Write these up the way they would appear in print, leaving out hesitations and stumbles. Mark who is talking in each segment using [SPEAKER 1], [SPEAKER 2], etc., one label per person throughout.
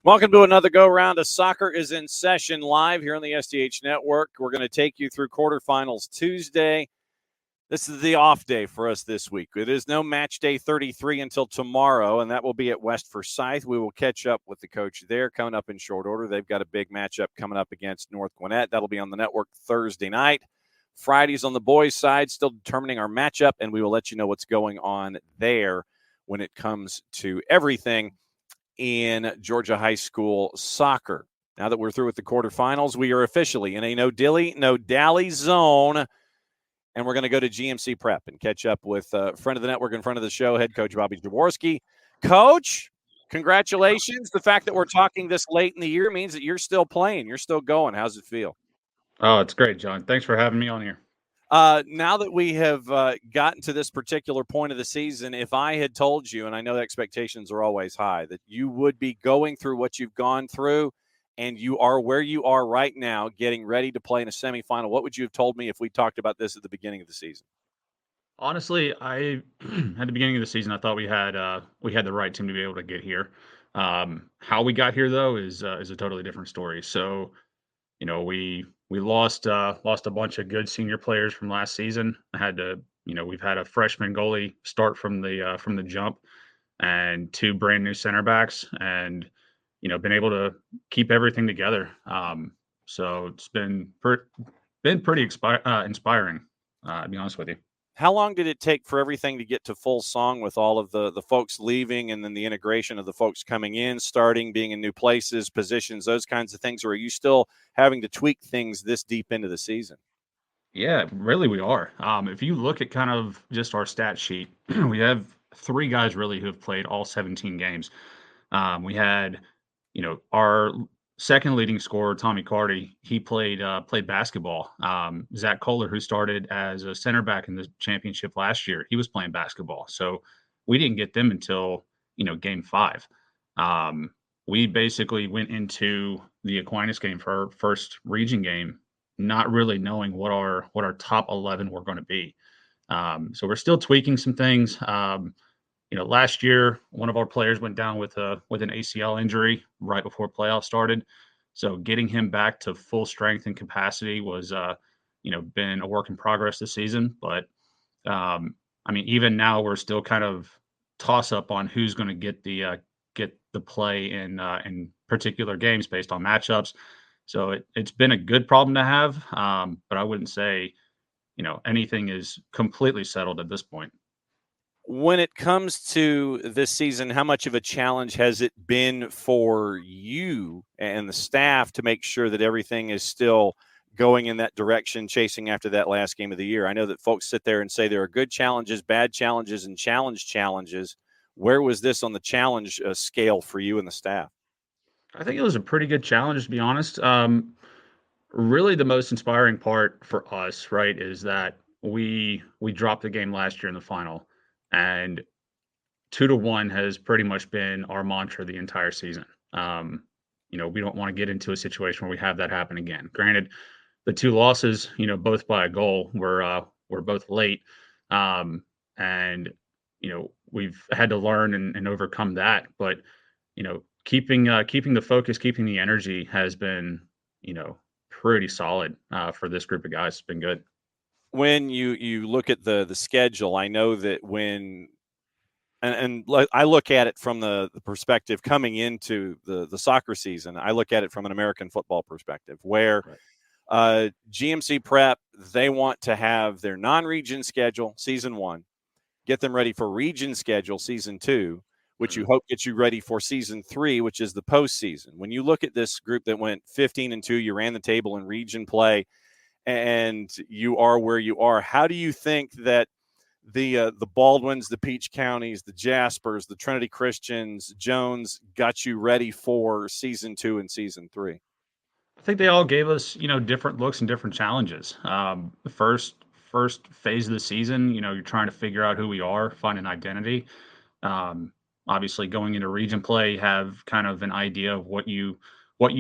[SPEAKER 1] Welcome to another go-round of Soccer is in Session live here on the SDH Network. We're going to take you through quarterfinals Tuesday. This is the off day for us this week. It is no match day 33 until tomorrow, and that will be at West Forsyth. We will catch up with the coach there coming up in short order. They've got a big matchup coming up against North Gwinnett. That'll be on the network Thursday night. Friday's on the boys' side, still determining our matchup, and we will let you know what's going on there when it comes to everything in Georgia high school soccer. Now that we're through with the quarterfinals, we are officially in a no dilly, no dally zone, and we're going to go to GMC Prep and catch up with friend of the network and friend of the show, head coach Bobby Jaworski. Coach, congratulations. The fact that we're talking this late in the year means that you're still playing. You're still going. How's it feel?
[SPEAKER 2] Oh, it's great, John. Thanks for having me on here.
[SPEAKER 1] Now that we have gotten to this particular point of the season, if I had told you, and I know the expectations are always high, that you would be going through what you've gone through and you are where you are right now, getting ready to play in a semifinal, what would you have told me if we talked about this at the beginning of the season?
[SPEAKER 2] Honestly, I at the beginning of the season, I thought we had the right team to be able to get here. How we got here, though, is a totally different story. So, we lost a bunch of good senior players from last season. I had to, we've had a freshman goalie start from the jump, and two brand new center backs, and been able to keep everything together. So it's been pretty inspiring. To be honest with you.
[SPEAKER 1] How long did it take for everything to get to full song with all of the folks leaving and then the integration of the folks coming in, starting, being in new places, positions, those kinds of things? Or are you still having to tweak things this deep into the season?
[SPEAKER 2] Yeah, really we are. If you look at kind of just our stat sheet, we have three guys really who have played all 17 games. We had, our second leading scorer, Tommy Carty, he played basketball. Zach Kohler, who started as a center back in the championship last year, he was playing basketball. So we didn't get them until, game 5. We basically went into the Aquinas game for our first region game, not really knowing what our top 11 were going to be. So we're still tweaking some things. Last year, one of our players went down with an ACL injury right before playoffs started. So getting him back to full strength and capacity was, been a work in progress this season. But even now we're still kind of toss up on who's going to get the play in particular games based on matchups. So it's been a good problem to have, but I wouldn't say, anything is completely settled at this point.
[SPEAKER 1] When it comes to this season, how much of a challenge has it been for you and the staff to make sure that everything is still going in that direction, chasing after that last game of the year? I know that folks sit there and say there are good challenges, bad challenges, and challenges. Where was this on the challenge scale for you and the staff?
[SPEAKER 2] I think it was a pretty good challenge, to be honest. Really, the most inspiring part for us, right, is that we dropped the game last year in the final, and 2-1 has pretty much been our mantra the entire season. We don't want to get into a situation where we have that happen again. Granted, the two losses, both by a goal, were both late, and we've had to learn and overcome that. But keeping the focus, keeping the energy has been pretty solid for this group of guys. It's been good.
[SPEAKER 1] When you look at the schedule, I know that when and I look at it from the perspective coming into the soccer season, I look at it from an American football perspective where GMC Prep, they want to have their non-region schedule, season 1, get them ready for region schedule, season 2, which you hope gets you ready for season 3, which is the postseason. When you look at this group that went 15-2, you ran the table in region play, and you are where you are, how do you think that the Baldwins, the Peach Counties, the Jaspers, the Trinity Christians, Jones got you ready for season 2 and season 3?
[SPEAKER 2] I think they all gave us, different looks and different challenges. The first phase of the season, you're trying to figure out who we are, find an identity. Obviously, going into region play, have kind of an idea of what you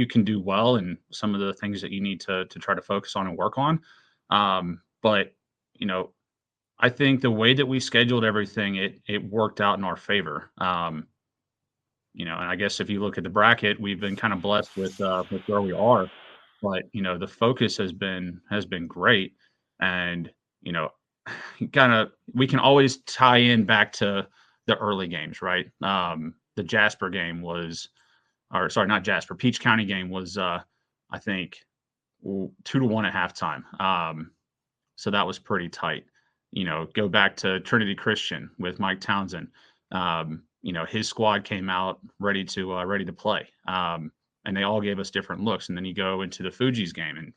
[SPEAKER 2] can do well and some of the things that you need to try to focus on and work on. But I think the way that we scheduled everything, it worked out in our favor. and I guess if you look at the bracket, we've been kind of blessed with where we are. But the focus has been great, and you know, kind of we can always tie in back to the early games, right? The Jasper game was, or sorry, not Jasper, Peach County game was, I think 2-1 at halftime. So that was pretty tight. Go back to Trinity Christian with Mike Townsend. His squad came out ready to play, and they all gave us different looks. And then you go into the Fuji's game, and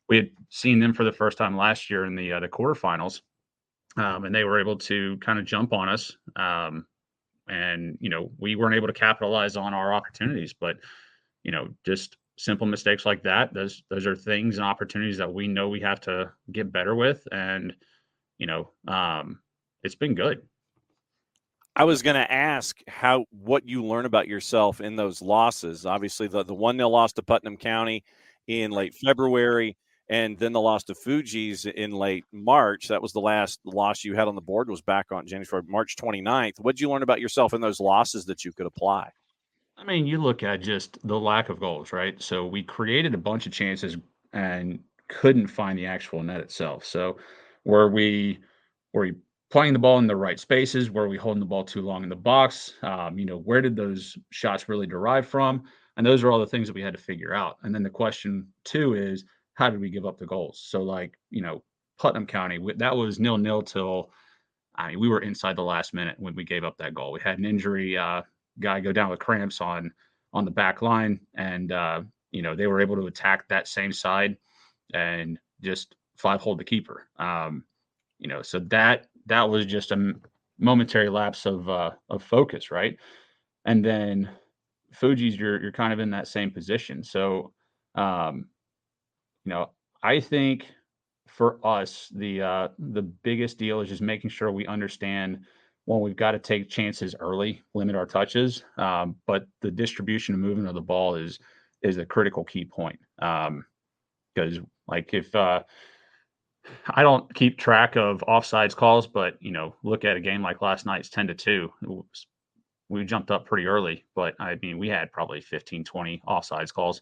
[SPEAKER 2] we had seen them for the first time last year in the quarterfinals, and they were able to kind of jump on us. And we weren't able to capitalize on our opportunities, but just simple mistakes like that. Those are things and opportunities that we know we have to get better with, and you know, um, it's been good.
[SPEAKER 1] I was going to ask what you learn about yourself in those losses. Obviously, the 1-0 loss to Putnam County in late February, and then the loss to Fuji's in late March. That was the last loss you had on the board, was back on March 29th. What did you learn about yourself in those losses that you could apply?
[SPEAKER 2] I mean, you look at just the lack of goals, right? So we created a bunch of chances and couldn't find the actual net itself. So were we were we playing the ball in the right spaces? Were we holding the ball too long in the box? Where did those shots really derive from? And those are all the things that we had to figure out. And then the question two is, how did we give up the goals? So Putnam County, that was 0-0 till, I mean, we were inside the last minute when we gave up that goal. We had an injury guy go down with cramps on the back line, and they were able to attack that same side and just five-hold the keeper. So that was just a momentary lapse of focus, right? And then Fuji's, you're kind of in that same position. So, um, I think for us, the biggest deal is just making sure we understand when we've got to take chances early, limit our touches, but the distribution and movement of the ball is a critical key point. Because like if I don't keep track of offsides calls, but look at a game like last night's 10-2. We jumped up pretty early, but I mean, we had probably 15, 20 offsides calls.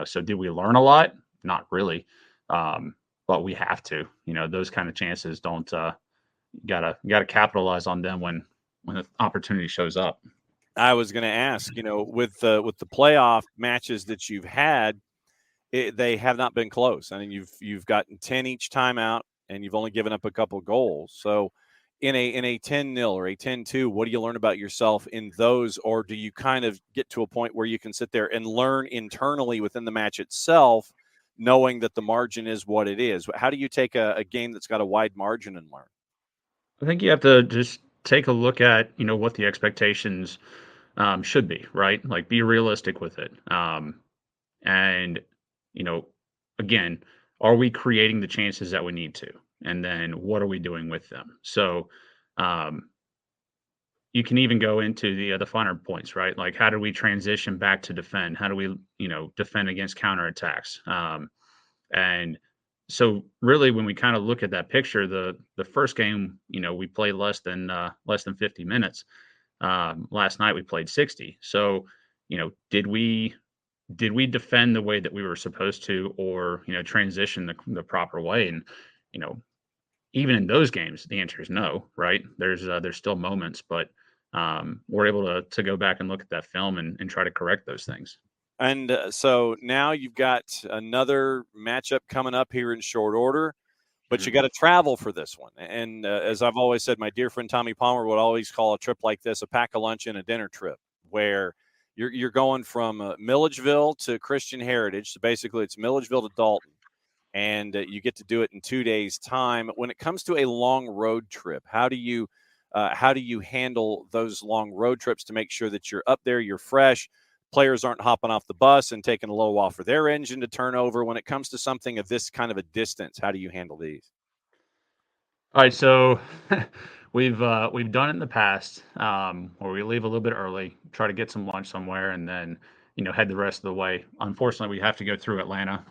[SPEAKER 2] So did we learn a lot? Not really. But we have to. Those kind of chances don't. Gotta capitalize on them when the opportunity shows up.
[SPEAKER 1] I was going to ask, with the playoff matches that you've had, they have not been close. I mean, you've gotten 10 each time out, and you've only given up a couple goals. So, in a 10-0 or a 10-2, what do you learn about yourself in those, or do you kind of get to a point where you can sit there and learn internally within the match itself, knowing that the margin is what it is? How do you take a game that's got a wide margin and learn?
[SPEAKER 2] I think you have to just take a look at what the expectations should be, right? Like be realistic with it. And you know, again, are we creating the chances that we need to? And then what are we doing with them? So um, you can even go into the finer points, right? Like how do we transition back to defend? How do we defend against counterattacks? And so really when we kind of look at that picture, the first game, we played less than 50 minutes. Last night we played 60. So, did we defend the way that we were supposed to, or transition the proper way? And you know, even in those games, the answer is no, right? There's still moments, but we're able to go back and look at that film and try to correct those things.
[SPEAKER 1] And so now you've got another matchup coming up here in short order, but you got to travel for this one. And as I've always said, my dear friend Tommy Palmer would always call a trip like this a pack a lunch and a dinner trip, where you're going from Milledgeville to Christian Heritage. So basically, it's Milledgeville to Dalton, and you get to do it in 2 days' time. When it comes to a long road trip, how do you handle those long road trips to make sure that you're up there, you're fresh, players aren't hopping off the bus and taking a little while for their engine to turn over? When it comes to something of this kind of a distance, how do you handle these?
[SPEAKER 2] All right, so we've done it in the past, where we leave a little bit early, try to get some lunch somewhere, and then head the rest of the way. Unfortunately, we have to go through Atlanta,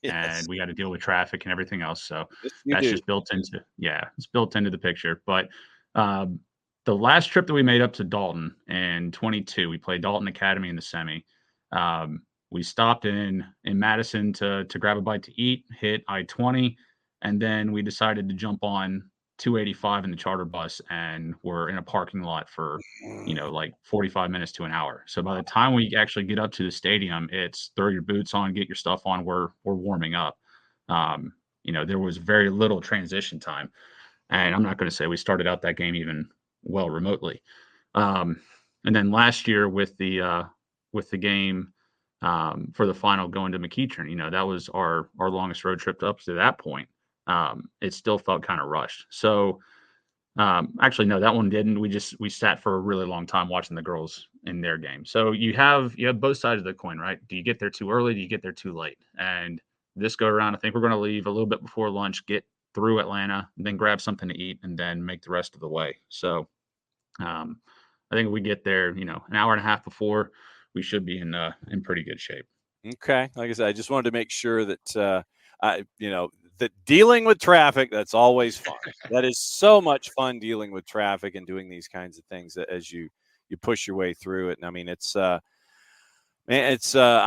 [SPEAKER 1] Yes,
[SPEAKER 2] and we got to deal with traffic and everything else. So
[SPEAKER 1] yes, you
[SPEAKER 2] that's
[SPEAKER 1] do.
[SPEAKER 2] just built into, yeah, it's built into the picture. But um, the last trip that we made up to Dalton in 22, we played Dalton Academy in the semi. We stopped in Madison to grab a bite to eat, hit I-20, and then we decided to jump on 285 in the charter bus, and we're in a parking lot for like 45 minutes to an hour. So by the time we actually get up to the stadium, it's throw your boots on, get your stuff on. We're warming up. There was very little transition time, and I'm not going to say we started out that game even well remotely. And then last year with the game for the final going to McEachern, that was our longest road trip up to that point. It still felt kind of rushed. So actually, no, that one didn't. We sat for a really long time watching the girls in their game. So you have both sides of the coin, right? Do you get there too early? Do you get there too late? And this go around, I think we're going to leave a little bit before lunch, get through Atlanta, then grab something to eat, and then make the rest of the way. So I think if we get there, an hour and a half before, we should be in pretty good shape.
[SPEAKER 1] Okay, like I said, I just wanted to make sure that that dealing with traffic, that's always fun. That is so much fun, dealing with traffic and doing these kinds of things as you push your way through it. And I mean, it's I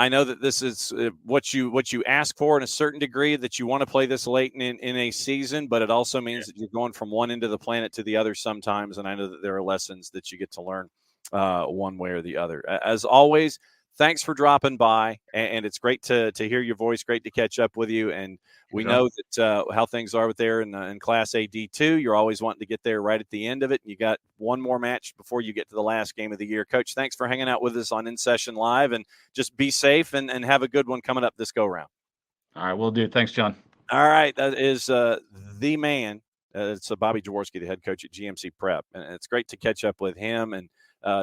[SPEAKER 1] know that this is what you ask for in a certain degree, that you want to play this late in a season, but it also means that you're going from one end of the planet to the other sometimes. And I know that there are lessons that you get to learn one way or the other. As always, thanks for dropping by, and it's great to hear your voice. Great to catch up with you, and we know that how things are there in Class A D2. You're always wanting to get there right at the end of it. You got one more match before you get to the last game of the year. Coach, thanks for hanging out with us on In Session Live, and just be safe and have a good one coming up this go-round.
[SPEAKER 2] All right, we'll do. Thanks, John.
[SPEAKER 1] All right, that is the man. It's Bobby Jaworski, the head coach at GMC Prep, and it's great to catch up with him and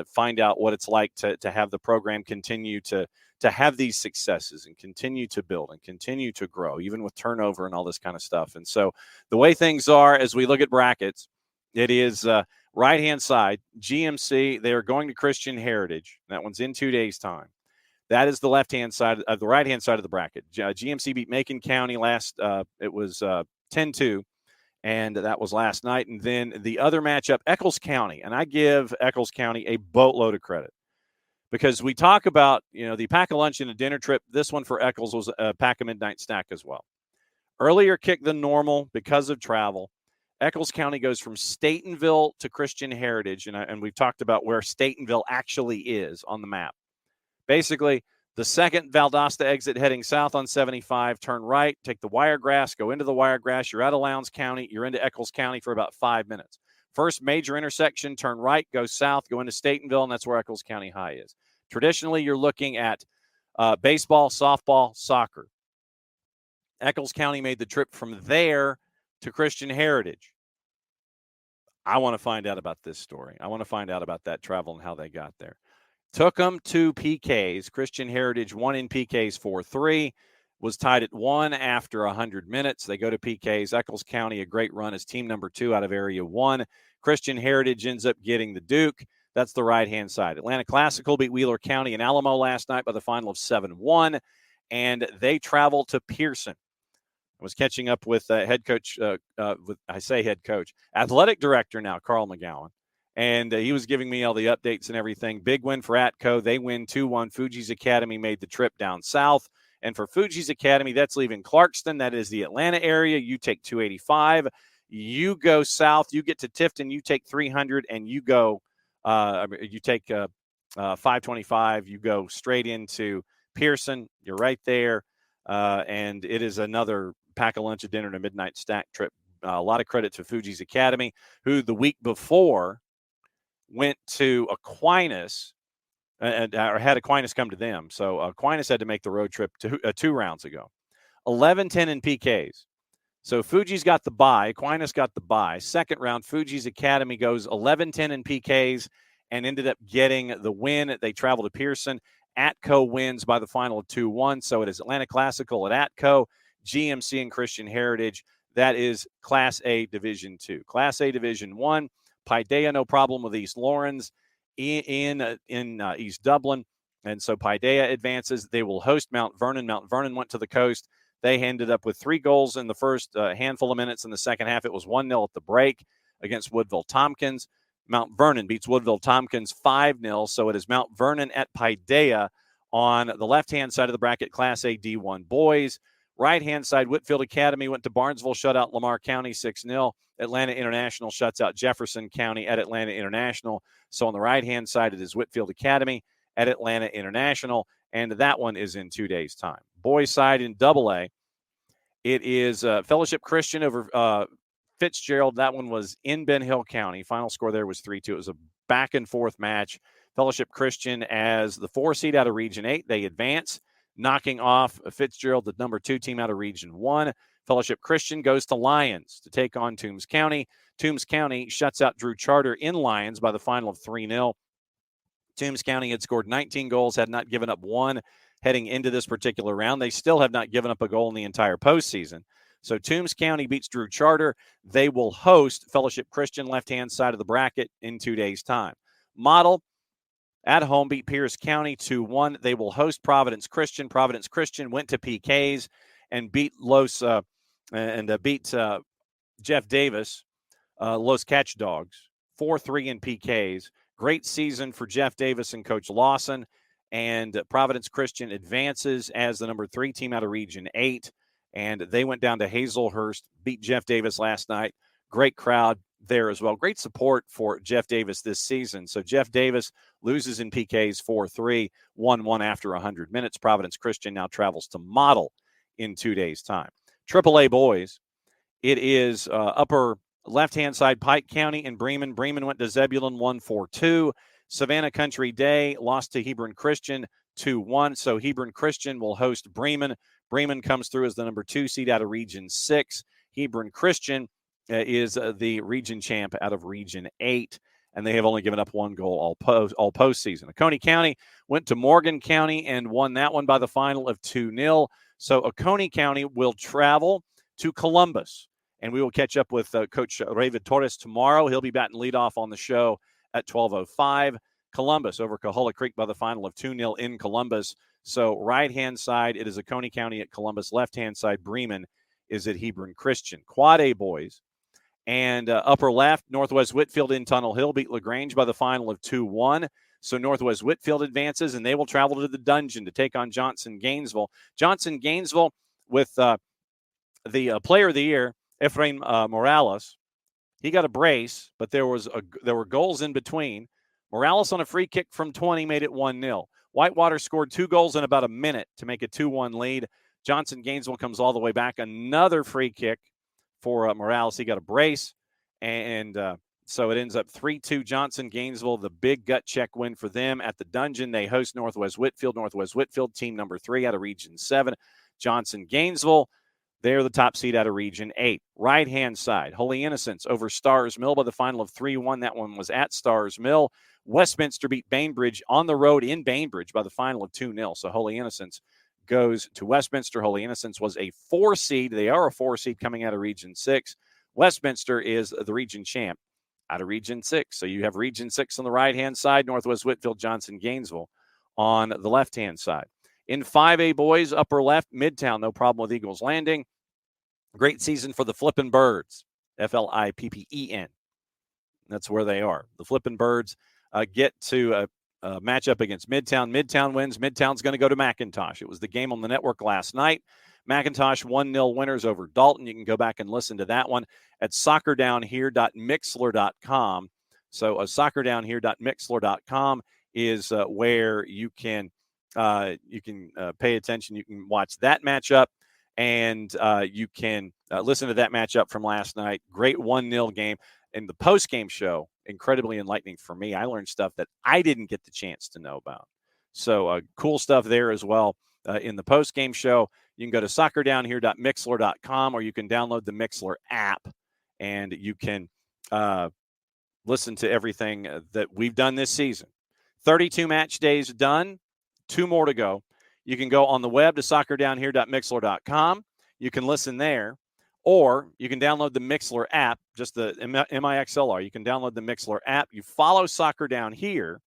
[SPEAKER 1] find out what it's like to have the program continue to have these successes and continue to build and continue to grow, even with turnover and all this kind of stuff. And so the way things are, as we look at brackets, it is right-hand side, GMC, they are going to Christian Heritage. That one's in 2 days' time. That is the left-hand side of the right-hand side of the bracket. GMC beat Macon County last, it was 10-2. And that was last night. And then the other matchup, Eccles County. And I give Eccles County a boatload of credit, because we talk about, the pack a lunch and a dinner trip. This one for Eccles was a pack a midnight snack as well. Earlier kick than normal because of travel. Eccles County goes from Statenville to Christian Heritage. And we've talked about where Statenville actually is on the map. Basically, the second Valdosta exit heading south on 75, turn right, take the Wiregrass, go into the Wiregrass. You're out of Lowndes County. You're into Eccles County for about 5 minutes. First major intersection, turn right, go south, go into Statenville, and that's where Eccles County High is. Traditionally, you're looking at baseball, softball, soccer. Eccles County made the trip from there to Christian Heritage. I want to find out about this story. I want to find out about that travel and how they got there. Took them to PKs. Christian Heritage won in PKs 4-3, was tied at 1 after 100 minutes. They go to PKs. Eccles County, a great run as team number 2 out of Area 1. Christian Heritage ends up getting the Duke. That's the right-hand side. Atlanta Classical beat Wheeler County and Alamo last night by the final of 7-1, and they travel to Pearson. I was catching up with head coach, athletic director now, Carl McGowan. And he was giving me all the updates and everything. Big win for Atco. They win 2-1. Fuji's Academy made the trip down south. And for Fuji's Academy, that's leaving Clarkston. That is the Atlanta area. You take 285. You go south. You get to Tifton. You take 300. And you go, you take 525. You go straight into Pearson. You're right there. And it is another pack a lunch, a dinner, and a midnight stack trip. A lot of credit to Fuji's Academy, who the week before went to Aquinas or had Aquinas come to them. So Aquinas had to make the road trip to 2 rounds ago. 11-10 in PKs. So Fuji's got the bye. Aquinas got the bye. Second round, Fuji's Academy goes 11-10 in PKs and ended up getting the win. They travel to Pearson. Atco wins by the final of 2-1. So it is Atlanta Classical at Atco, GMC and Christian Heritage. That is Class A Division 2. Class A Division 1. Paideia, no problem with East Lawrence in East Dublin. And so Paideia advances. They will host Mount Vernon. Mount Vernon went to the coast. They ended up with 3 goals in the first handful of minutes. In the second half, it was 1-0 at the break against Woodville Tompkins. Mount Vernon beats Woodville Tompkins 5-0. So it is Mount Vernon at Paideia on the left-hand side of the bracket, Class A D1 boys. Right-hand side, Whitfield Academy went to Barnesville, shut out Lamar County 6-0. Atlanta International shuts out Jefferson County at Atlanta International. So on the right-hand side, it is Whitfield Academy at Atlanta International, and that one is in 2 days' time. Boys side in AA, it is Fellowship Christian over Fitzgerald. That one was in Ben Hill County. Final score there was 3-2. It was a back-and-forth match. Fellowship Christian as the 4 seed out of Region 8. They advance, knocking off Fitzgerald, the number 2 team out of Region 1. Fellowship Christian goes to Lyons to take on Toombs County. Toombs County shuts out Drew Charter in Lyons by the final of 3-0. Toombs County had scored 19 goals, had not given up one heading into this particular round. They still have not given up a goal in the entire postseason. So Toombs County beats Drew Charter. They will host Fellowship Christian, left-hand side of the bracket, in 2 days' time. Model at home beat Pierce County 2-1. They will host Providence Christian. Providence Christian went to PKs and beat Jeff Davis, Los Catch Dogs, 4-3 in PKs. Great season for Jeff Davis and Coach Lawson. And Providence Christian advances as the number 3 team out of Region 8. And they went down to Hazelhurst, beat Jeff Davis last night. Great crowd there as well. Great support for Jeff Davis this season. So Jeff Davis loses in PKs 4-3, 1-1 after 100 minutes. Providence Christian now travels to Model in 2 days' time. AAA boys, it is upper left-hand side, Pike County and Bremen. Bremen went to Zebulon 1-4-2. Savannah Country Day lost to Hebron Christian 2-1. So Hebron Christian will host Bremen. Bremen comes through as the number 2 seed out of Region 6. Hebron Christian is the region champ out of Region 8, and they have only given up 1 goal all postseason. Oconee County went to Morgan County and won that one by the final of 2-0. So Oconee County will travel to Columbus, and we will catch up with Coach Ravid Torres tomorrow. He'll be batting leadoff on the show at 12:05. Columbus over Coahulla Creek by the final of 2-0 in Columbus. So right-hand side, it is Oconee County at Columbus. Left-hand side, Bremen is at Hebron Christian. Quad A boys. And upper left, Northwest Whitfield in Tunnel Hill beat LaGrange by the final of 2-1. So Northwest Whitfield advances, and they will travel to the Dungeon to take on Johnson Gainesville. Johnson Gainesville with the player of the year, Efrain Morales. He got a brace, but there were goals in between. Morales on a free kick from 20 made it 1-0. Whitewater scored 2 goals in about a minute to make a 2-1 lead. Johnson Gainesville comes all the way back. Another free kick for Morales. He got a brace, and so it ends up 3-2 Johnson Gainesville, the big gut check win for them. At the Dungeon, they host Northwest Whitfield. Northwest Whitfield, team number 3 out of Region 7. Johnson Gainesville, they're the top seed out of Region 8. Right-hand side, Holy Innocents over Stars Mill by the final of 3-1. That one was at Stars Mill. Westminster beat Bainbridge on the road in Bainbridge by the final of 2-0. So Holy Innocents goes to Westminster. Holy Innocents was a 4 seed. They are a 4 seed coming out of Region 6. Westminster is the region champ out of Region 6. So you have Region 6 on the right-hand side, Northwest Whitfield, Johnson Gainesville on the left-hand side. In 5A boys, upper left, Midtown, no problem with Eagles Landing. Great season for the Flippin' Birds, Flippen. That's where they are. The Flippin' Birds get to match up against Midtown. Midtown wins. Midtown's going to go to McIntosh. It was the game on the network last night. McIntosh 1-0 winners over Dalton. You can go back and listen to that one at soccerdownhere.mixler.com. So soccerdownhere.mixler.com is where you can pay attention. You can watch that matchup, and you can listen to that matchup from last night. Great 1-0 game. In the post-game show, incredibly enlightening for me. I learned stuff that I didn't get the chance to know about. So cool stuff there as well in the post-game show. You can go to soccerdownhere.mixler.com, or you can download the Mixler app, and you can listen to everything that we've done this season. 32 match days done, 2 more to go. You can go on the web to soccerdownhere.mixler.com. You can listen there. Or you can download the Mixler app, just the MIXLR. You can download the Mixler app. You follow Soccer Down Here,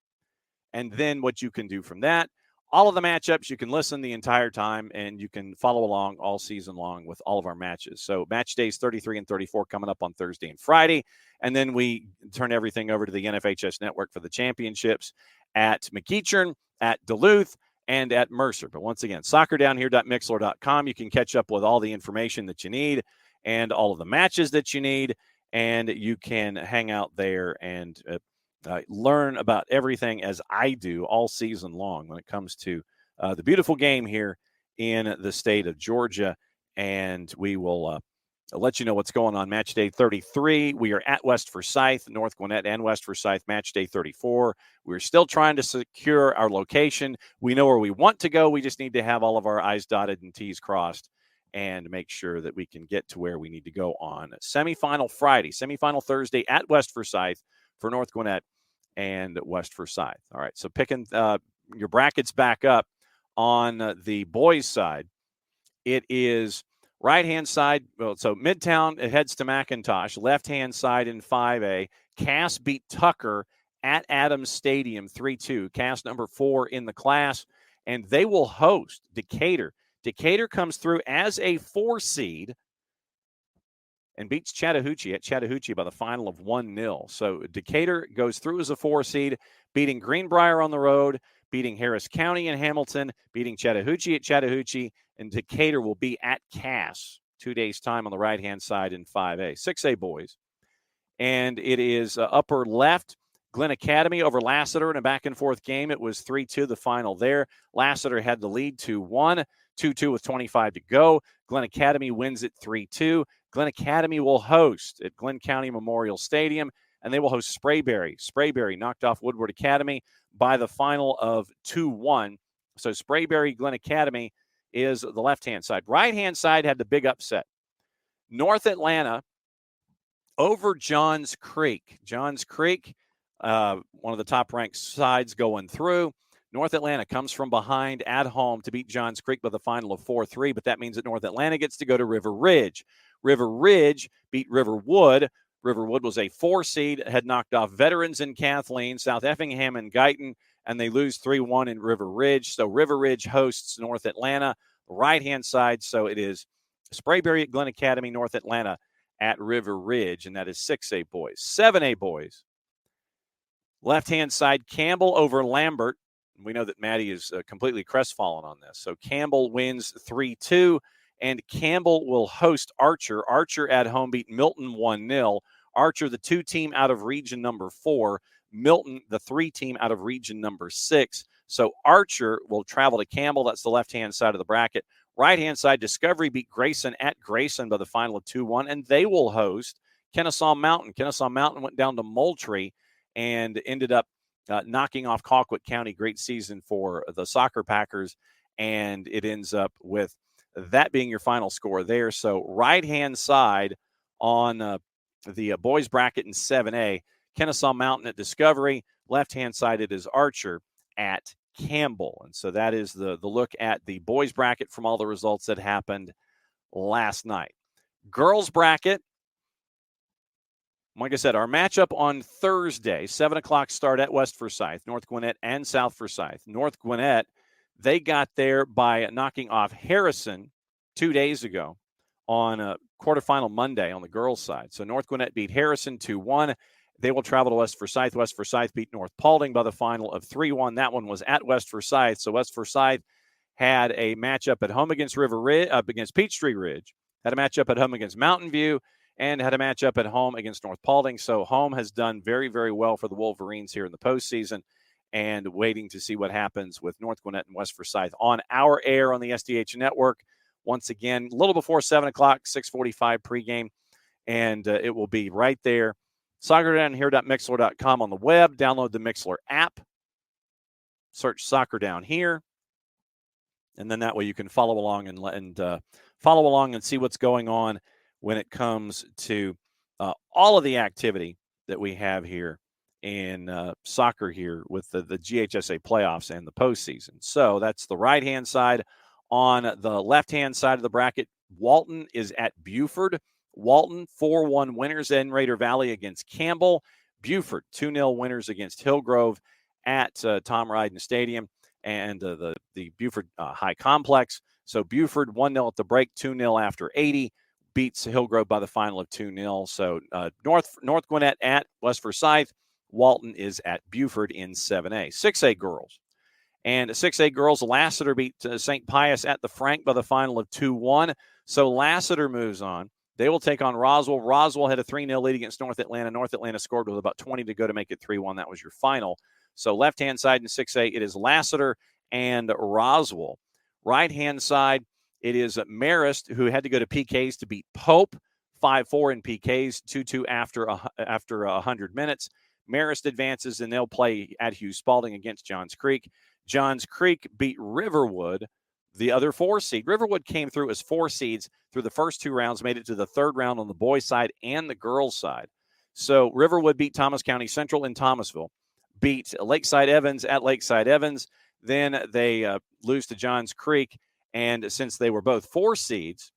[SPEAKER 1] and then what you can do from that, all of the matchups. You can listen the entire time, and you can follow along all season long with all of our matches. So match days 33 and 34 coming up on Thursday and Friday. And then we turn everything over to the NFHS Network for the championships at McEachern, at Duluth, and at Mercer. But once again, soccerdownhere.mixler.com. You can catch up with all the information that you need and all of the matches that you need, and you can hang out there and learn about everything as I do all season long when it comes to the beautiful game here in the state of Georgia. And we will let you know what's going on. Match day 33, we are at West Forsyth, North Gwinnett and West Forsyth. Match day 34, we're still trying to secure our location. We know where we want to go. We just need to have all of our I's dotted and T's crossed and make sure that we can get to where we need to go on semifinal Friday, semifinal Thursday at West Forsyth for North Gwinnett and West Forsyth. All right, so picking your brackets back up on the boys' side, it is right-hand side. Well, so Midtown, it heads to McIntosh. Left-hand side in 5A, Cass beat Tucker at Adams Stadium 3-2. Cass number 4 in the class, and they will host Decatur. Decatur comes through as a 4 seed and beats Chattahoochee at Chattahoochee by the final of 1-0. So Decatur goes through as a 4 seed, beating Greenbrier on the road, beating Harris County in Hamilton, beating Chattahoochee at Chattahoochee, and Decatur will be at Cass 2 days' time on the right-hand side in 5A. 6A boys. And it is upper left, Glen Academy over Lassiter in a back-and-forth game. It was 3-2 the final there. Lassiter had the lead 2-1, 2-2 with 25 to go. Glen Academy wins it 3-2. Glen Academy will host at Glen County Memorial Stadium, and they will host Sprayberry. Sprayberry knocked off Woodward Academy by the final of 2-1. So Sprayberry Glen Academy is the left-hand side. Right-hand side had the big upset. North Atlanta over Johns Creek. Johns Creek, one of the top-ranked sides going through. North Atlanta comes from behind at home to beat Johns Creek by the final of 4-3, but that means that North Atlanta gets to go to River Ridge. River Ridge beat Riverwood. Riverwood was a 4 seed, had knocked off Veterans in Kathleen, South Effingham and Guyton, and they lose 3-1 in River Ridge. So River Ridge hosts North Atlanta, right-hand side. So it is Sprayberry at Glen Academy, North Atlanta at River Ridge, and that is 6A boys. 7A boys. Left-hand side, Campbell over Lambert. We know that Maddie is completely crestfallen on this. So Campbell wins 3-2, and Campbell will host Archer. Archer at home beat Milton 1-0. Archer, the 2 team out of region number 4. Milton, the 3 team out of region number 6. So Archer will travel to Campbell. That's the left-hand side of the bracket. Right-hand side, Discovery beat Grayson at Grayson by the final of 2-1, and they will host Kennesaw Mountain. Kennesaw Mountain went down to Moultrie and ended up knocking off Colquitt County. Great season for the Soccer Packers, and it ends up with that being your final score there. So right-hand side on the boys bracket in 7A, Kennesaw Mountain at Discovery. Left-hand side, it is Archer at Campbell. And so that is the look at the boys bracket from all the results that happened last night. Girls bracket, like I said, our matchup on Thursday, 7 o'clock start at West Forsyth, North Gwinnett and South Forsyth. North Gwinnett, they got there by knocking off Harrison 2 days ago on a quarterfinal Monday on the girls' side. So North Gwinnett beat Harrison 2-1. They will travel to West Forsyth. West Forsyth beat North Paulding by the final of 3-1. That one was at West Forsyth. So West Forsyth had a matchup at home against against Peachtree Ridge, had a matchup at home against Mountain View, and had a matchup at home against North Paulding. So home has done very, very well for the Wolverines here in the postseason, and waiting to see what happens with North Gwinnett and West Forsyth on our air on the SDH Network. Once again, a little before 7 o'clock, 6:45 pregame, and it will be right there. SoccerDownHere.Mixler.com on the web. Download the Mixler app. Search Soccer Down Here. And then that way you can follow along and see what's going on when it comes to all of the activity that we have here in soccer here with the GHSA playoffs and the postseason. So that's the right-hand side. On the left-hand side of the bracket, Walton is at Buford. Walton, 4-1 winners in Raider Valley against Campbell. Buford, 2-0 winners against Hillgrove at Tom Ryden Stadium. and the Buford High Complex. So Buford 1-0 at the break, 2-0 after 80, beats Hillgrove by the final of 2-0. So North Gwinnett at West Forsyth. Walton is at Buford in 7A. 6A girls. And 6A girls, Lassiter beat St. Pius at the Frank by the final of 2-1. So Lassiter moves on. They will take on Roswell. Roswell had a 3-0 lead against North Atlanta. North Atlanta scored with about 20 to go to make it 3-1. That was your final. So left-hand side in 6A, it is Lassiter and Roswell. Right-hand side, it is Marist, who had to go to PKs to beat Pope, 5-4 in PKs, 2-2 after 100 minutes. Marist advances, and they'll play at Hughes Spalding against Johns Creek. Johns Creek beat Riverwood, the other 4 seed. Riverwood came through as 4 seeds through the first 2 rounds, made it to the 3rd round on the boys' side and the girls' side. So Riverwood beat Thomas County Central in Thomasville, beat Lakeside Evans at Lakeside Evans. Then they lose to Johns Creek, and since they were both 4 seeds,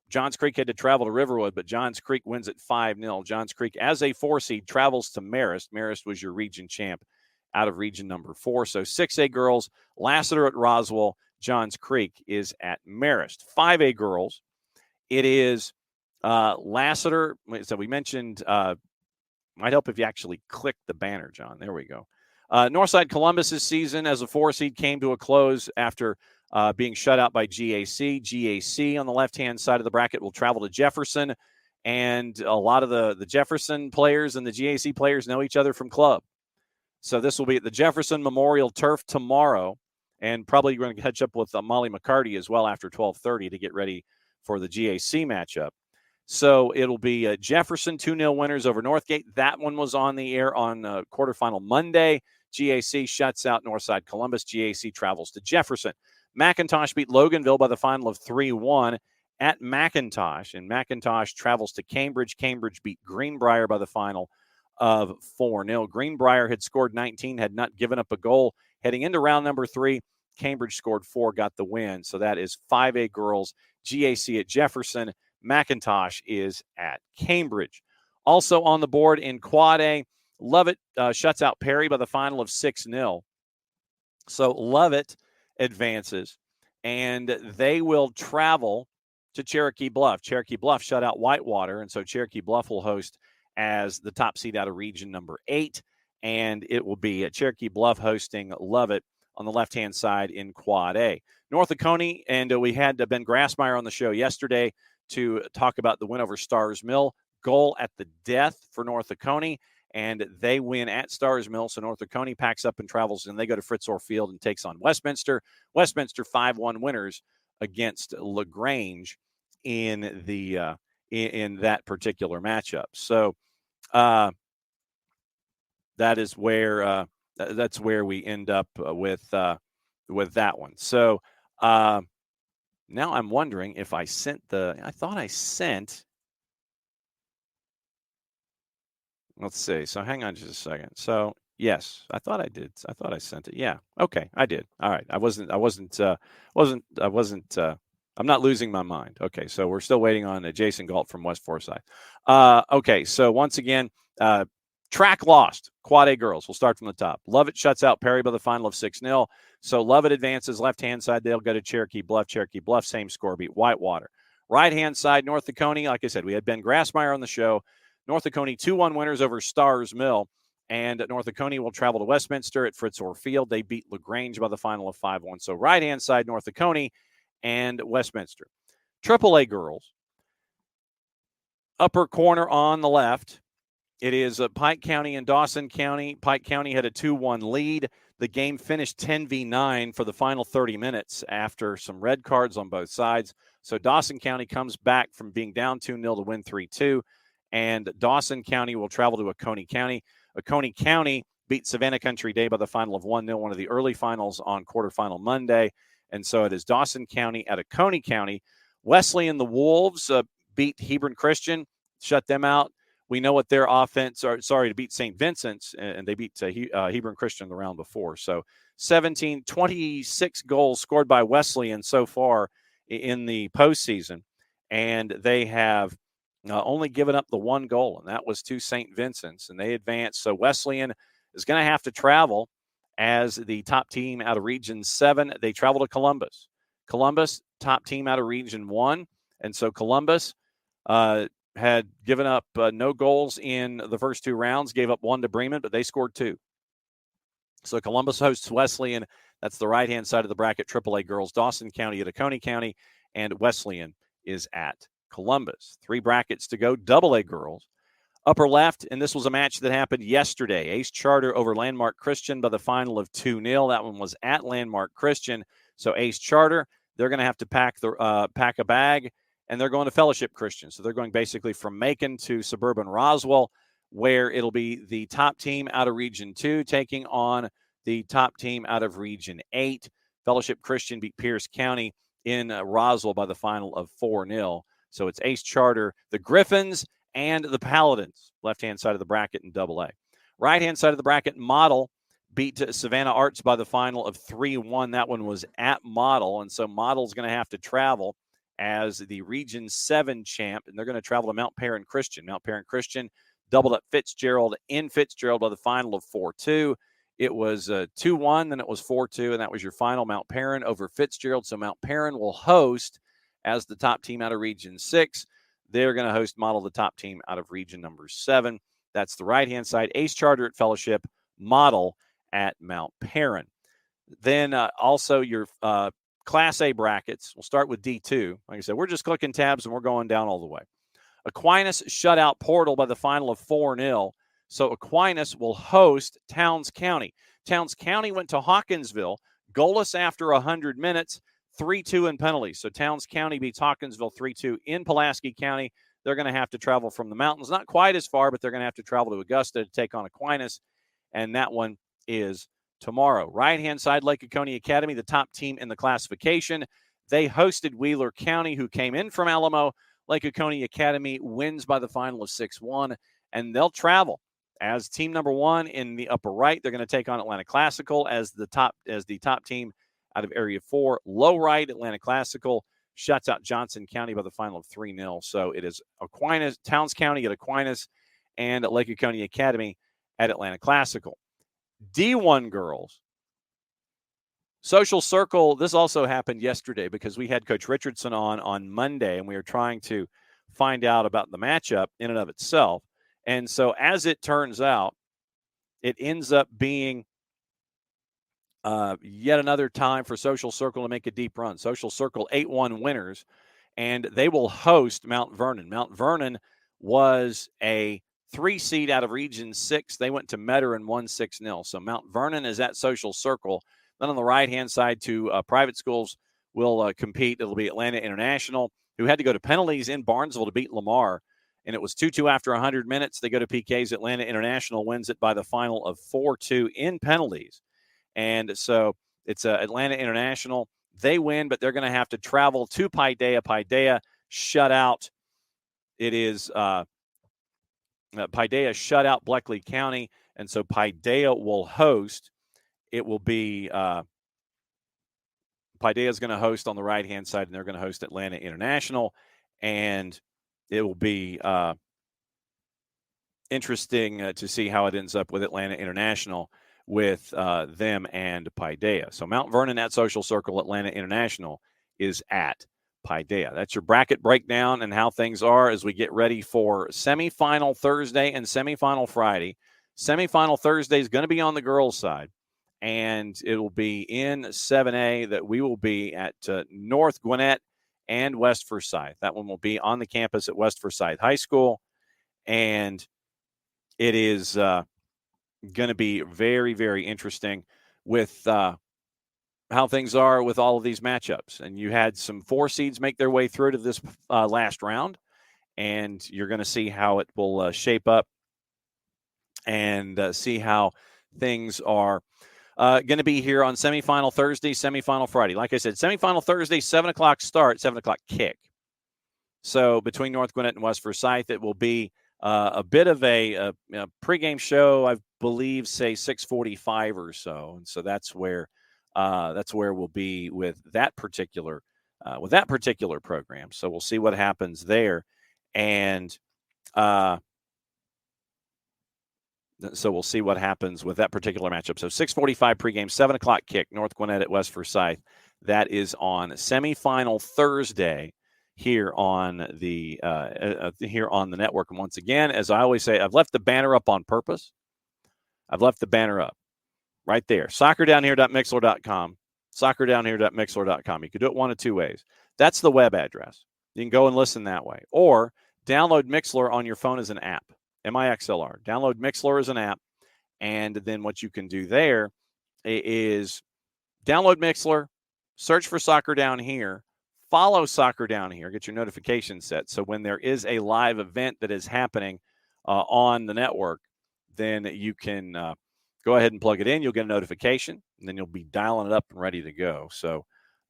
[SPEAKER 1] Johns Creek had to travel to Riverwood, but Johns Creek wins at 5-0. Johns Creek, as a 4 seed, travels to Marist. Marist was your region champ out of region number 4. So 6A girls, Lassiter at Roswell, Johns Creek is at Marist. 5A girls, it is Lassiter. So we mentioned, might help if you actually click the banner, John. There we go. Northside Columbus's season as a 4 seed came to a close after being shut out by GAC. GAC on the left-hand side of the bracket will travel to Jefferson, and a lot of the Jefferson players and the GAC players know each other from club. So this will be at the Jefferson Memorial Turf tomorrow, and probably going to catch up with Molly McCarty as well after 12:30 to get ready for the GAC matchup. So it'll be Jefferson 2-0 winners over Northgate. That one was on the air on quarterfinal Monday. GAC shuts out Northside Columbus. GAC travels to Jefferson. McIntosh beat Loganville by the final of 3-1 at McIntosh, and McIntosh travels to Cambridge. Cambridge beat Greenbrier by the final of 4-0. Greenbrier had scored 19, had not given up a goal heading into round number 3. Cambridge scored 4, got the win. So that is 5A girls, GAC at Jefferson. McIntosh is at Cambridge. Also on the board in Quad A, Lovett shuts out Perry by the final of 6-0. So Lovett advances, and they will travel to Cherokee Bluff. Cherokee Bluff shut out Whitewater, and so Cherokee Bluff will host as the top seed out of region number 8, and it will be at Cherokee Bluff hosting Lovett on the left-hand side in Quad A. North Oconee, and we had Ben Grassmeyer on the show yesterday to talk about the win over Stars Mill. Goal at the death for North Oconee, and they win at Stars Mill. So North Oconee packs up and travels, and they go to Fritz Orr Field and takes on Westminster. Westminster 5-1 winners against LaGrange in the in that particular matchup. So that is where that's where we end up with that one. So now I'm wondering if I sent I thought I sent. Let's see. So hang on just a second. So yes, I thought I did. I thought I sent it. Yeah. Okay, I did. All right. I'm not losing my mind. Okay, so we're still waiting on Jason Galt from West Forsyth. Okay, so once again, track lost. Quad A girls. We'll start from the top. Lovett shuts out Perry by the final of 6-0. So Lovett advances left-hand side. They'll go to Cherokee Bluff. Cherokee Bluff, same score, beat Whitewater. Right-hand side, North Oconee. Like I said, we had Ben Grassmeyer on the show. North Oconee 2-1 winners over Stars Mill. And North Oconee will travel to Westminster at Fritz Orr Field. They beat LaGrange by the final of 5-1. So right-hand side, North Oconee and Westminster. AAA girls. Upper corner on the left. It is Pike County and Dawson County. Pike County had a 2-1 lead. The game finished 10-9 for the final 30 minutes after some red cards on both sides. So Dawson County comes back from being down 2-0 to win 3-2. And Dawson County will travel to Oconee County. Oconee County beat Savannah Country Day by the final of 1-0, one of the early finals on quarterfinal Monday. And so it is Dawson County at Oconee County. Wesley and the Wolves beat Hebron Christian, shut them out. We know what their offense are. Sorry, to beat St. Vincent's, and they beat Hebron Christian the round before. So 26 goals scored by Wesleyan so far in the postseason. And they have only given up the 1 goal, and that was to St. Vincent's, and they advanced. So Wesleyan is going to have to travel as the top team out of Region 7. They travel to Columbus. Columbus, top team out of Region 1. And so Columbus had given up no goals in the first 2 rounds, gave up 1 to Bremen, but they scored 2. So Columbus hosts Wesleyan. That's the right-hand side of the bracket, AAA girls, Dawson County at Oconee County, and Wesleyan is at Columbus. 3 brackets to go, AA girls. Upper left, and this was a match that happened yesterday. Ace Charter over Landmark Christian by the final of 2-0. That one was at Landmark Christian. So Ace Charter, they're going to have to pack a bag, and they're going to Fellowship Christian. So they're going basically from Macon to suburban Roswell, where it'll be the top team out of Region 2 taking on the top team out of Region 8. Fellowship Christian beat Pierce County in Roswell by the final of 4-0. So it's Ace Charter, the Griffins, and the Paladins, left-hand side of the bracket in AA. Right-hand side of the bracket, Model beat Savannah Arts by the final of 3-1. That one was at Model, and so Model's going to have to travel as the Region 7 champ, and they're going to travel to Mount Perrin Christian. Mount Perrin Christian doubled up Fitzgerald in Fitzgerald by the final of 4-2. It was 2-1, then it was 4-2, and that was your final, Mount Perrin over Fitzgerald. So Mount Perrin will host as the top team out of Region 6. They're going to host Model, the top team out of Region number 7. That's the right-hand side. Ace Charter at Fellowship, Model at Mount Perrin. Then also your Class A brackets. We'll start with D2. Like I said, we're just clicking tabs and we're going down all the way. Aquinas shut out Portal by the final of 4-0. So Aquinas will host Towns County. Towns County went to Hawkinsville, goalless after 100 minutes, 3-2 in penalties. So Towns County beats Hawkinsville 3-2 in Pulaski County. They're going to have to travel from the mountains. Not quite as far, but they're going to have to travel to Augusta to take on Aquinas. And that one is tomorrow. Right-hand side, Lake Oconee Academy, the top team in the classification. They hosted Wheeler County, who came in from Alamo. Lake Oconee Academy wins by the final of 6-1, and they'll travel as team number 1 in the upper right. They're going to take on Atlanta Classical as the top team out of Area 4. Low right, Atlanta Classical shuts out Johnson County by the final of 3-0. So it is Aquinas, Towns County at Aquinas, and Lake Oconee Academy at Atlanta Classical. D1 girls. Social Circle, this also happened yesterday because we had Coach Richardson on Monday, and we were trying to find out about the matchup in and of itself. And so as it turns out, it ends up being yet another time for Social Circle to make a deep run. Social Circle 8-1 winners, and they will host Mount Vernon. Mount Vernon was a 3 seed out of Region 6. They went to Metter and won 6-0. So Mount Vernon is at Social Circle. Then on the right-hand side, 2 private schools will compete. It'll be Atlanta International, who had to go to penalties in Barnesville to beat Lamar. And it was 2-2 after 100 minutes. They go to PKs. Atlanta International wins it by the final of 4-2 in penalties. And so it's Atlanta International. They win, but they're going to have to travel to Paideia. Paideia shut out. It is Paideia shut out Bleckley County. And so Paideia will host. It will be Paideia is going to host on the right-hand side, and they're going to host Atlanta International. And it will be interesting to see how it ends up with Atlanta International with them and Paideia. So Mount Vernon at Social Circle, Atlanta International is at Paideia. That's your bracket breakdown and how things are as we get ready for semifinal Thursday and semifinal Friday. Semifinal Thursday is going to be on the girls' side, and it will be in 7A that we will be at North Gwinnett and West Forsyth. That one will be on the campus at West Forsyth High School, and it is going to be very, very interesting with how things are with all of these matchups. And you had some 4 seeds make their way through to this last round, and you're going to see how it will shape up and see how things are going to be here on semifinal Thursday, semifinal Friday. Like I said, semifinal Thursday, 7 o'clock start, 7 o'clock kick. So between North Gwinnett and West Forsyth, it will be a bit of a pregame show, I believe, say 6:45 or so, and so that's where we'll be with that particular program. So we'll see what happens there, and So we'll see what happens with that particular matchup. So 6:45 pregame, 7 o'clock kick, North Gwinnett at West Forsyth. That is on semifinal Thursday here on the network. And once again, as I always say, I've left the banner up on purpose. I've left the banner up right there. Soccerdownhere.mixler.com. Soccerdownhere.mixler.com. You can do it one of two ways. That's the web address. You can go and listen that way. Or download Mixler on your phone as an app. MIXLR. Download Mixler as an app. And then what you can do there is download Mixler, search for Soccer Down Here, follow Soccer Down Here, get your notifications set. So when there is a live event that is happening on the network, then you can go ahead and plug it in. You'll get a notification, and then you'll be dialing it up and ready to go. So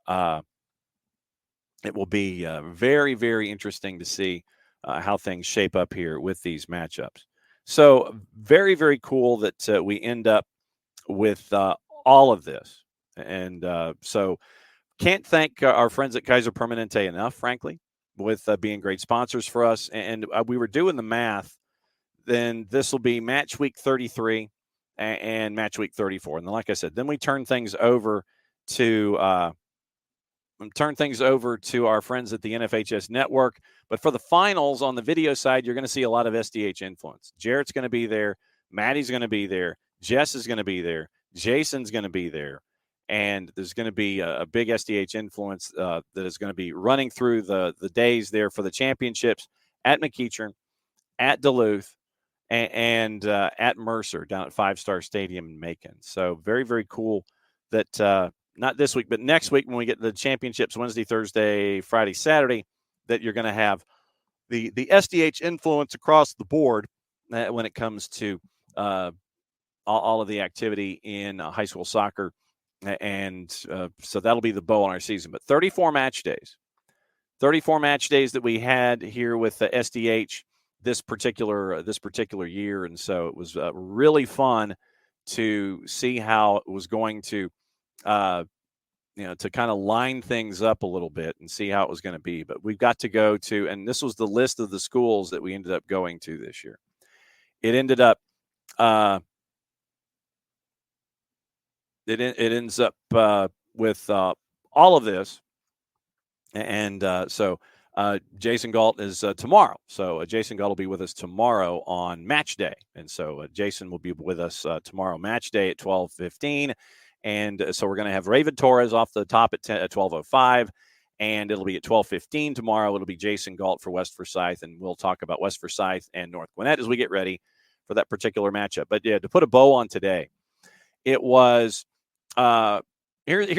[SPEAKER 1] it will be very, very interesting to see how things shape up here with these matchups. So very, very cool that we end up with all of this. And so can't thank our friends at Kaiser Permanente enough, frankly, with being great sponsors for us. And we were doing the math. Then this will be match week 33 and match week 34. And then, like I said, then we turn things over to our friends at the NFHS Network. But for the finals on the video side, you're going to see a lot of SDH influence. Jarrett's going to be there. Maddie's going to be there. Jess is going to be there. Jason's going to be there. And there's going to be a big SDH influence that is going to be running through the days there for the championships at McEachern, at Duluth, and at Mercer down at Five Star Stadium in Macon. So very, very cool that not this week, but next week when we get the championships Wednesday, Thursday, Friday, Saturday, that you're going to have the SDH influence across the board when it comes to all of the activity in high school soccer. And so that'll be the bow on our season. But 34 match days that we had here with the SDH this particular year. And so it was really fun to see how it was going to, to kind of line things up a little bit and see how it was going to be. But we've got to go to, and this was the list of the schools that we ended up going to this year. It ended up, it ends up with all of this. And so Jason Galt is tomorrow. So Jason Galt will be with us tomorrow on match day. And so Jason will be with us tomorrow, match day at 12:15. And so we're going to have Raven Torres off the top at 12:05. And it'll be at 12:15 tomorrow. It'll be Jason Galt for West Forsyth. And we'll talk about West Forsyth and North Gwinnett as we get ready for that particular matchup. But yeah, to put a bow on today, it was here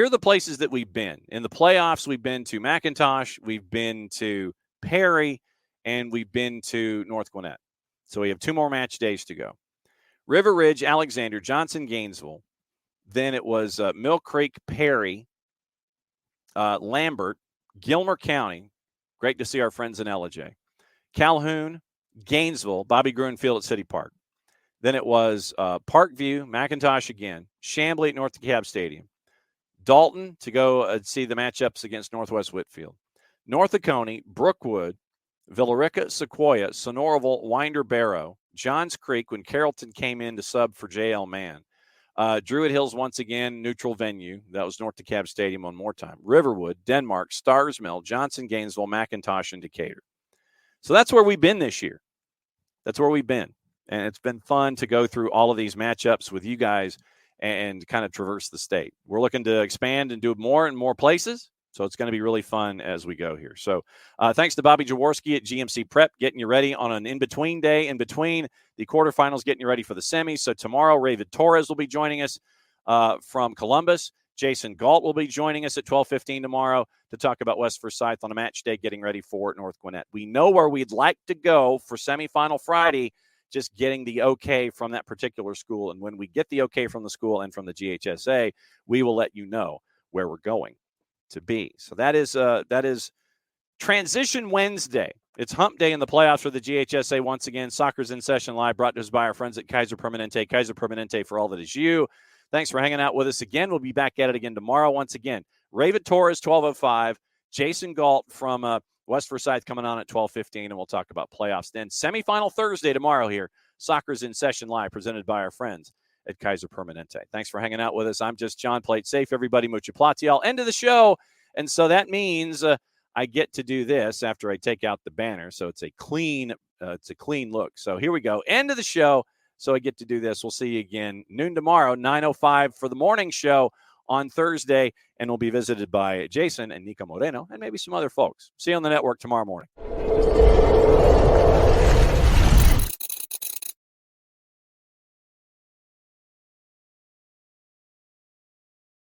[SPEAKER 1] are the places that we've been. In the playoffs, we've been to McIntosh, we've been to Perry, and we've been to North Gwinnett. So we have 2 more match days to go. River Ridge, Alexander, Johnson, Gainesville. Then it was Mill Creek, Perry, Lambert, Gilmer County. Great to see our friends in LJ. Calhoun, Gainesville, Bobby Gruen Field at City Park. Then it was Parkview, McIntosh again, Chamblee at North DeKalb Stadium, Dalton to go see the matchups against Northwest Whitfield, North Oconee, Brookwood, Villarica, Sequoia, Sonoraville, Winder Barrow, Johns Creek when Carrollton came in to sub for J.L. Mann, Druid Hills once again, neutral venue. That was North DeKalb Stadium one more time, Riverwood, Denmark, Stars Mill, Johnson, Gainesville, McIntosh, and Decatur. So that's where we've been this year. That's where we've been. And it's been fun to go through all of these matchups with you guys and kind of traverse the state. We're looking to expand and do more and more places. So it's going to be really fun as we go here. So thanks to Bobby Jaworski at GMC Prep, getting you ready on an in-between day, in between the quarterfinals, getting you ready for the semis. So tomorrow, Raven Torres will be joining us from Columbus. Jason Galt will be joining us at 12:15 tomorrow to talk about West Forsyth on a match day, getting ready for North Gwinnett. We know where we'd like to go for semifinal Friday, just getting the okay from that particular school. And when we get the okay from the school and from the GHSA, we will let you know where we're going to be. So that is Transition Wednesday. It's hump day in the playoffs for the GHSA once again. Soccer's in session live, brought to us by our friends at Kaiser Permanente. Kaiser Permanente for all that is you. Thanks for hanging out with us again. We'll be back at it again tomorrow once again. Raven Torres, 12:05. Jason Galt from West Forsyth coming on at 12:15, and we'll talk about playoffs then. Semifinal Thursday tomorrow here Soccer's in Session Live, presented by our friends at Kaiser Permanente. Thanks for hanging out with us. I'm just John. Play it safe, everybody. Mucha platiel. End of the show. And so that means I get to do this after I take out the banner. So it's a clean look. So here we go. End of the show. So I get to do this. We'll see you again noon tomorrow, 9:05 for the morning show on Thursday. And we'll be visited by Jason and Nico Moreno and maybe some other folks. See you on the network tomorrow morning.